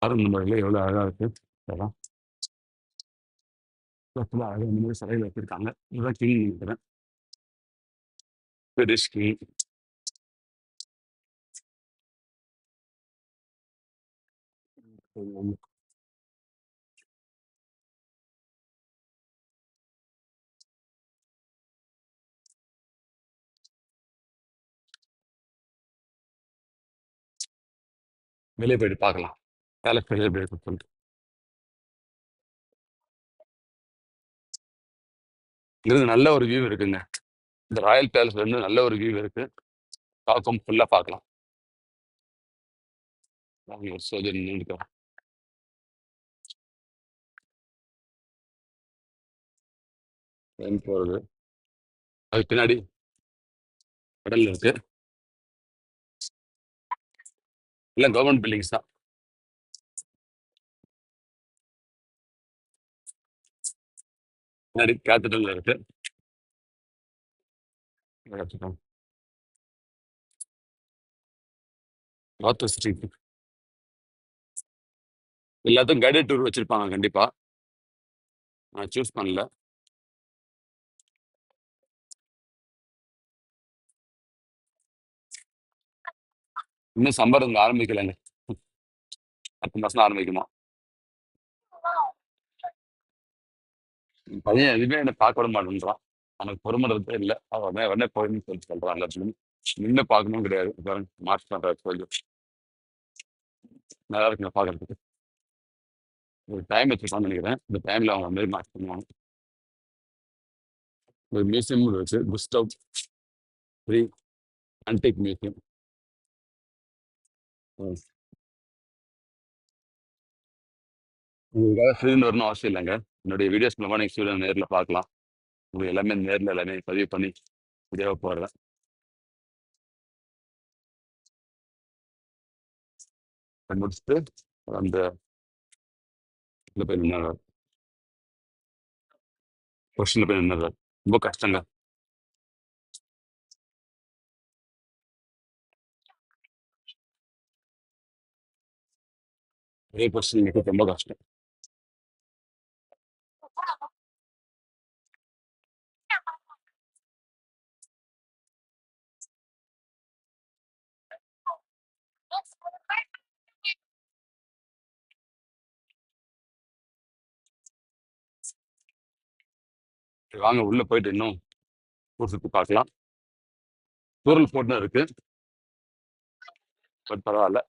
பாருங்க நண்பர்களே எவ்வளோ அழகா இருக்கு. இதெல்லாம் அழகா இந்த மாதிரி சிலைகள் வச்சிருக்காங்க. இதுதான் கிங் நினைக்கிறேன். British king. வெளியே போயிட்டு பார்க்கலாம். பேலஸ் வெளியே போயிட்டு சொல்லிட்டு இங்கிருந்து நல்ல ஒரு வியூ இருக்குங்க. இந்த ராயல் பேலஸ்ல இருந்து நல்ல ஒரு வியூ இருக்கு. டாக்கும் ஃபுல்லா பார்க்கலாம். வாங்க ஒரு சோதனை நின்றுக்கலாம். ட்ரெயின் போறது அதுக்கு பின்னாடி கடல் இருக்கு. எல்லாம் கவர்மெண்ட் பில்டிங்ஸ் தான். பின்னாடி கேபிட்டல் இருக்கு. நார்த் ஸ்ட்ரீட் எல்லாத்துக்கும் கைடட் டூர் வச்சிருப்பாங்க கண்டிப்பா. நான் சூஸ் பண்ணல. இன்னும் சம்மர் இங்க ஆரம்பிக்கலைங்க. அடுத்த மாசம் ஆரம்பிக்குமா. என் பையன் எதுவுமே என்னை பார்க்க விட மாட்டேன்றான். அவனுக்கு பொறுமன்றதே இல்லை. அவன் உடனே உடனே போயின்னு சொல்லிட்டு சொல்றான் எல்லாத்துலையும். நின்று பார்க்கணும் கிடையாது. பாருங்க மார்ச் பண்ற கோயில் நல்லா இருக்குங்க பார்க்கறதுக்கு. ஒரு டைம் வச்சிருப்பான்னு நினைக்கிறேன். இந்த டைம்ல அவங்க வந்து மார்ச் பண்ணுவாங்க. ஒரு மியூசியம் இருக்கு. Gustave free antique museum. உங்களுக்காக ஸ்வீடன் வரணும் அவசியம் இல்லைங்க. என்னுடைய வீடியோஸ் மூலமா நீங்க ஸ்வீடன் நேர்ல பார்க்கலாம். உங்களுக்கு எல்லாமே நேர்ல எல்லாமே பதிவு பண்ணி வீடியோவை போடுறேன். அதை முடிச்சுட்டு அந்த இதுல போய் நின்று கொஸ்டின்ல போய் நின்று ரொம்ப கஷ்டங்க. ஒரே கொஸ்டின் நிற்கிறது ரொம்ப கஷ்டம். சரி, வாங்க உள்ள போயிட்டு இன்னும் ஊர் சுற்றி பார்க்கலாம். தூரல் போட்டுன்னு இருக்கு. பட் பரவாயில்ல.